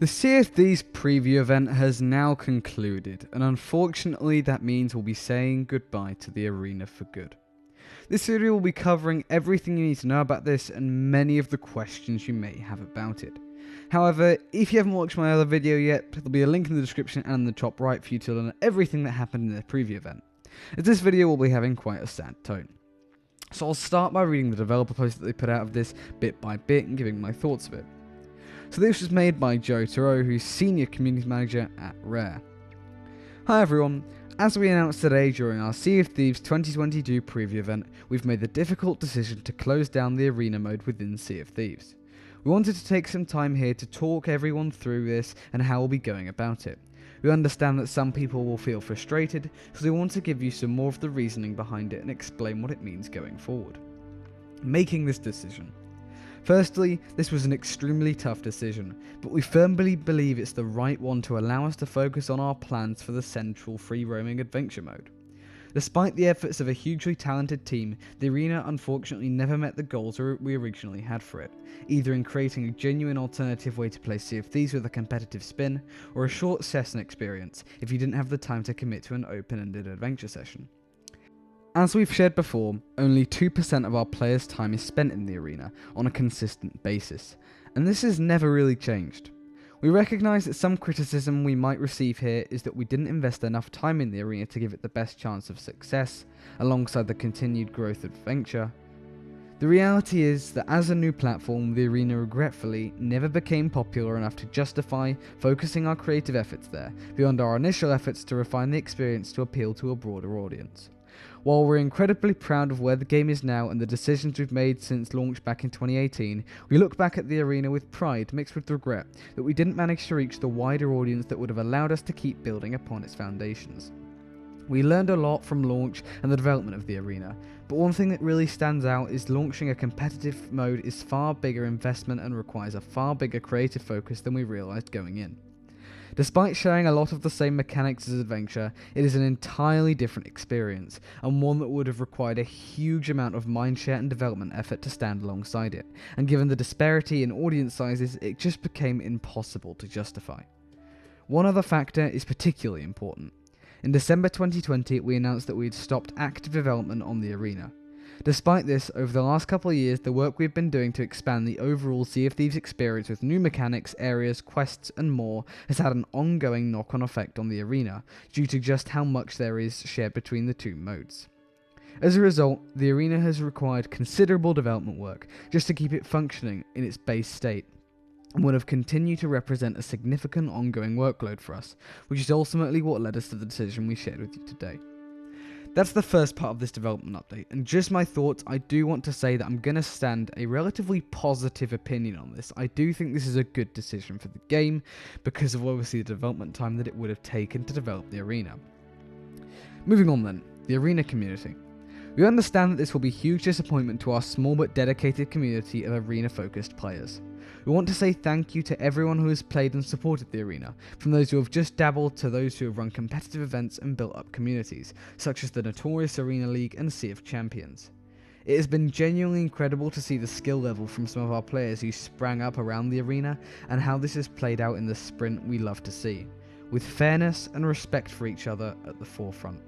The Sea of Thieves preview event has now concluded, and unfortunately that means we'll be saying goodbye to the arena for good. This video will be covering everything you need to know about this and many of the questions you may have about it. However, if you haven't watched my other video yet, there'll be a link in the description and in the top right for you to learn everything that happened in the preview event, as this video will be having quite a sad tone. So I'll start by reading the developer post that they put out of this bit by bit and giving my thoughts of it. So this was made by Joe Turo, who's Senior Community Manager at Rare. Hi everyone, as we announced today during our Sea of Thieves 2022 preview event, we've made the difficult decision to close down the arena mode within Sea of Thieves. We wanted to take some time here to talk everyone through this and how we'll be going about it. We understand that some people will feel frustrated, so we want to give you some more of the reasoning behind it and explain what it means going forward. Making this decision. Firstly, this was an extremely tough decision, but we firmly believe it's the right one to allow us to focus on our plans for the central free roaming adventure mode. Despite the efforts of a hugely talented team, the arena unfortunately never met the goals we originally had for it, either in creating a genuine alternative way to play Sea of Thieves with a competitive spin, or a short session experience if you didn't have the time to commit to an open-ended adventure session. As we've shared before, only 2% of our players' time is spent in the arena on a consistent basis, and this has never really changed. We recognise that some criticism we might receive here is that we didn't invest enough time in the arena to give it the best chance of success, alongside the continued growth of adventure. The reality is that as a new platform, the arena regretfully never became popular enough to justify focusing our creative efforts there, beyond our initial efforts to refine the experience to appeal to a broader audience. While we're incredibly proud of where the game is now and the decisions we've made since launch back in 2018, we look back at the arena with pride mixed with regret that we didn't manage to reach the wider audience that would have allowed us to keep building upon its foundations. We learned a lot from launch and the development of the arena, but one thing that really stands out is launching a competitive mode is far bigger investment and requires a far bigger creative focus than we realised going in. Despite sharing a lot of the same mechanics as Adventure, it is an entirely different experience, and one that would have required a huge amount of mindshare and development effort to stand alongside it, and given the disparity in audience sizes, it just became impossible to justify. One other factor is particularly important. In December 2020, we announced that we had stopped active development on the arena. Despite this, over the last couple of years, the work we've been doing to expand the overall Sea of Thieves experience with new mechanics, areas, quests, and more has had an ongoing knock-on effect on the arena, due to just how much there is shared between the two modes. As a result, the arena has required considerable development work just to keep it functioning in its base state, and would have continued to represent a significant ongoing workload for us, which is ultimately what led us to the decision we shared with you today. That's the first part of this development update, and just my thoughts, I do want to say that I'm going to stand a relatively positive opinion on this. I do think this is a good decision for the game, because of obviously the development time that it would have taken to develop the arena. Moving on then, the arena community. We understand that this will be a huge disappointment to our small but dedicated community of arena-focused players. We want to say thank you to everyone who has played and supported the arena, from those who have just dabbled to those who have run competitive events and built up communities, such as the notorious Arena League and Sea of Champions. It has been genuinely incredible to see the skill level from some of our players who sprang up around the arena, and how this has played out in the sprint we love to see, with fairness and respect for each other at the forefront.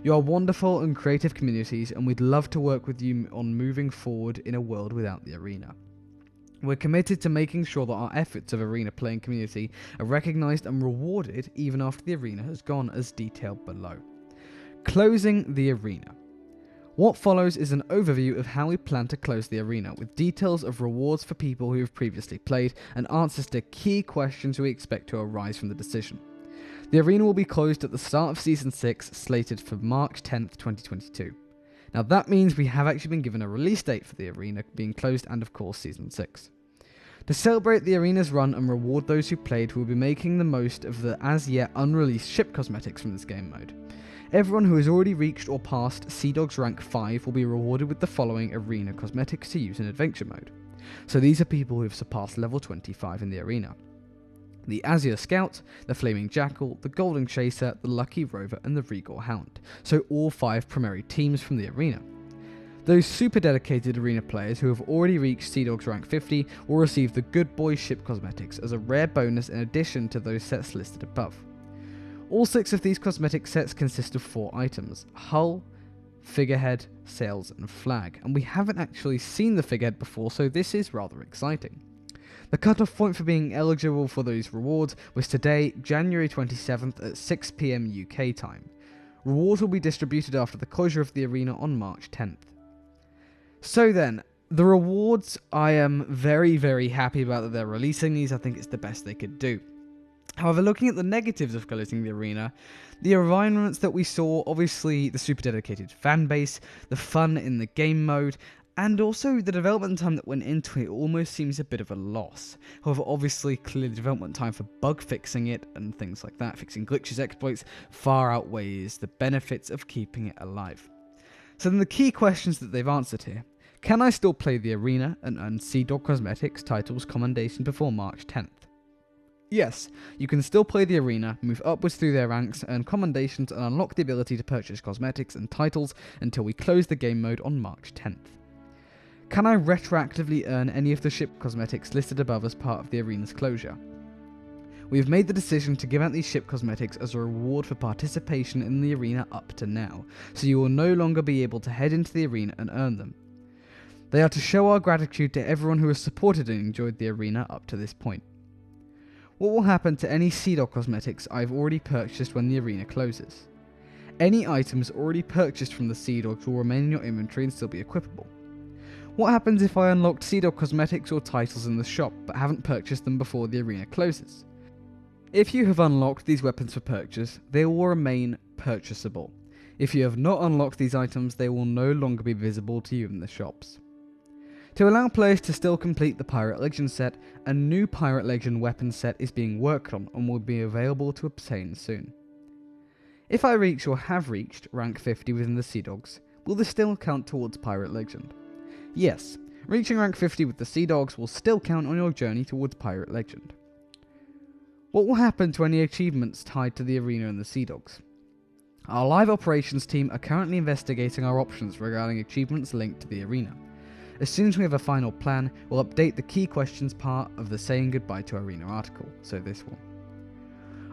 You are wonderful and creative communities, and we'd love to work with you on moving forward in a world without the arena. We're committed to making sure that our efforts of arena playing community are recognised and rewarded even after the arena has gone, as detailed below. Closing the arena. What follows is an overview of how we plan to close the arena, with details of rewards for people who have previously played and answers to key questions we expect to arise from the decision. The arena will be closed at the start of Season 6, slated for March 10th, 2022. Now that means we have actually been given a release date for the arena being closed, and of course Season 6. To celebrate the arena's run and reward those who played, we'll be making the most of the as yet unreleased ship cosmetics from this game mode. Everyone who has already reached or passed Sea Dog's rank 5 will be rewarded with the following arena cosmetics to use in adventure mode. So these are people who have surpassed level 25 in the arena. The Azure Scout, the Flaming Jackal, the Golden Chaser, the Lucky Rover and the Regal Hound, so all 5 primary teams from the arena. Those super dedicated arena players who have already reached Sea Dogs rank 50 will receive the Good Boy ship cosmetics as a rare bonus in addition to those sets listed above. All 6 of these cosmetic sets consist of 4 items: hull, figurehead, sails and flag, and we haven't actually seen the figurehead before, so this is rather exciting. The cutoff point for being eligible for those rewards was today, January 27th at 6 PM UK time. Rewards will be distributed after the closure of the arena on March 10th. So then, the rewards, I am very, very happy about that they're releasing these. I think it's the best they could do. However, looking at the negatives of closing the arena, the environments that we saw, obviously the super dedicated fan base, the fun in the game mode, and also the development time that went into it almost seems a bit of a loss. However, obviously, clearly development time for bug fixing it and things like that, fixing glitches, exploits, far outweighs the benefits of keeping it alive. So then the key questions that they've answered here. Can I still play the arena and earn Sea Dog Cosmetics titles commendation before March 10th? Yes, you can still play the arena, move upwards through their ranks, earn commendations and unlock the ability to purchase cosmetics and titles until we close the game mode on March 10th. Can I retroactively earn any of the ship cosmetics listed above as part of the arena's closure? We have made the decision to give out these ship cosmetics as a reward for participation in the arena up to now, so you will no longer be able to head into the arena and earn them. They are to show our gratitude to everyone who has supported and enjoyed the arena up to this point. What will happen to any Sea Dog cosmetics I've already purchased when the arena closes? Any items already purchased from the Sea Dogs will remain in your inventory and still be equipable. What happens if I unlocked Sea Dog cosmetics or titles in the shop but haven't purchased them before the arena closes? If you have unlocked these weapons for purchase, they will remain purchasable. If you have not unlocked these items, they will no longer be visible to you in the shops. To allow players to still complete the Pirate Legend set, a new Pirate Legend weapon set is being worked on and will be available to obtain soon. If I reach or have reached rank 50 within the Sea Dogs, will this still count towards Pirate Legend? Yes, reaching rank 50 with the Sea Dogs will still count on your journey towards Pirate Legend. What will happen to any achievements tied to the arena and the Sea Dogs? Our live operations team are currently investigating our options regarding achievements linked to the arena. As soon as we have a final plan, we'll update the key questions part of the Saying Goodbye to Arena article, so this one.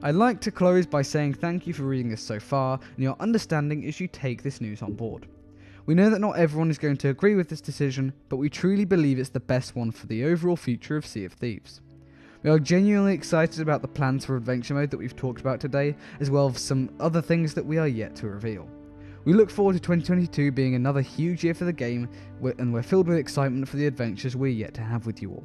I'd like to close by saying thank you for reading this so far and your understanding as you take this news on board. We know that not everyone is going to agree with this decision, but we truly believe it's the best one for the overall future of Sea of Thieves. We are genuinely excited about the plans for adventure mode that we've talked about today, as well as some other things that we are yet to reveal. We look forward to 2022 being another huge year for the game, and we're filled with excitement for the adventures we're yet to have with you all.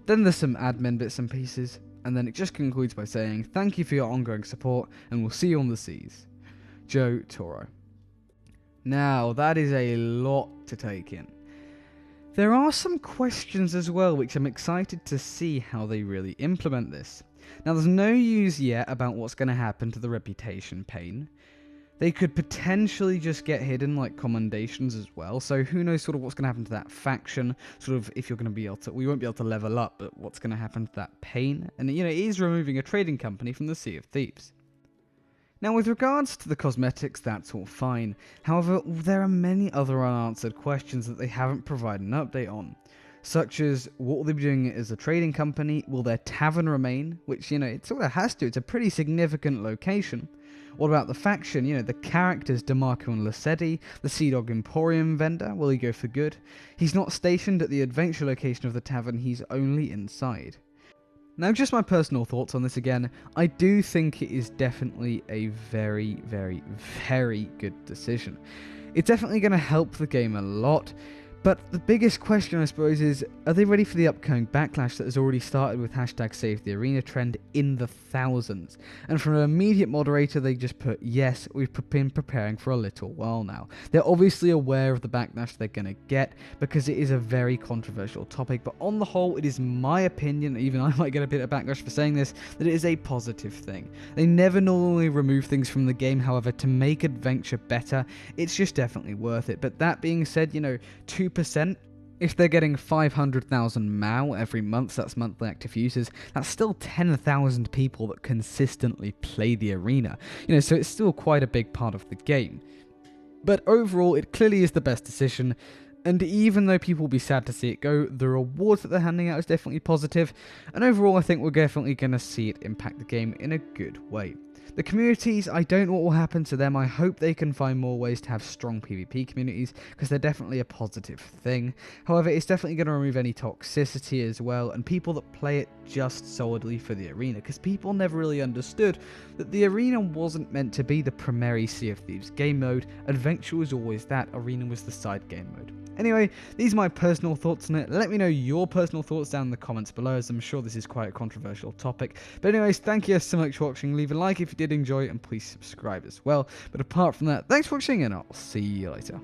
Then there's some admin bits and pieces, and then it just concludes by saying thank you for your ongoing support, and we'll see you on the seas. Joe Toro. Now, that is a lot to take in. There are some questions as well, which I'm excited to see how they really implement this. Now, there's no news yet about what's going to happen to the reputation pane. They could potentially just get hidden like commendations as well, so who knows sort of what's going to happen to that faction, sort of if you're going to be able to, we won't be able to level up, but what's going to happen to that pane, and it is removing a trading company from the Sea of Thieves. Now with regards to the cosmetics, that's all fine, however there are many other unanswered questions that they haven't provided an update on, such as what will they be doing as a trading company, will their tavern remain, which it sort of has to, it's a pretty significant location. What about the faction? The characters DeMarco and Lassetti, the Sea Dog Emporium vendor, will he go for good? He's not stationed at the adventure location of the tavern, he's only inside. Now just my personal thoughts on this again, I do think it is definitely a very, very, very good decision. It's definitely going to help the game a lot. But the biggest question, I suppose, is are they ready for the upcoming backlash that has already started with #SaveTheArena trend in the thousands? And from an immediate moderator, they just put, yes, we've been preparing for a little while now. They're obviously aware of the backlash they're going to get because it is a very controversial topic. But on the whole, it is my opinion, even I might get a bit of backlash for saying this, that it is a positive thing. They never normally remove things from the game, however, to make adventure better, it's just definitely worth it. But that being said, 2%, if they're getting 500,000 MAU every month, that's monthly active users, that's still 10,000 people that consistently play the arena. So it's still quite a big part of the game. But overall, it clearly is the best decision. And even though people will be sad to see it go, the rewards that they're handing out is definitely positive, and overall I think we're definitely going to see it impact the game in a good way. The communities, I don't know what will happen to them. I hope they can find more ways to have strong PvP communities, because they're definitely a positive thing. However, it's definitely going to remove any toxicity as well, and people that play it just solidly for the arena, because people never really understood that the arena wasn't meant to be the primary Sea of Thieves game mode. Adventure was always that, arena was the side game mode. Anyway, these are my personal thoughts on it. Let me know your personal thoughts down in the comments below, as I'm sure this is quite a controversial topic. But anyways, thank you so much for watching. Leave a like if you did enjoy, and please subscribe as well. But apart from that, thanks for watching, and I'll see you later.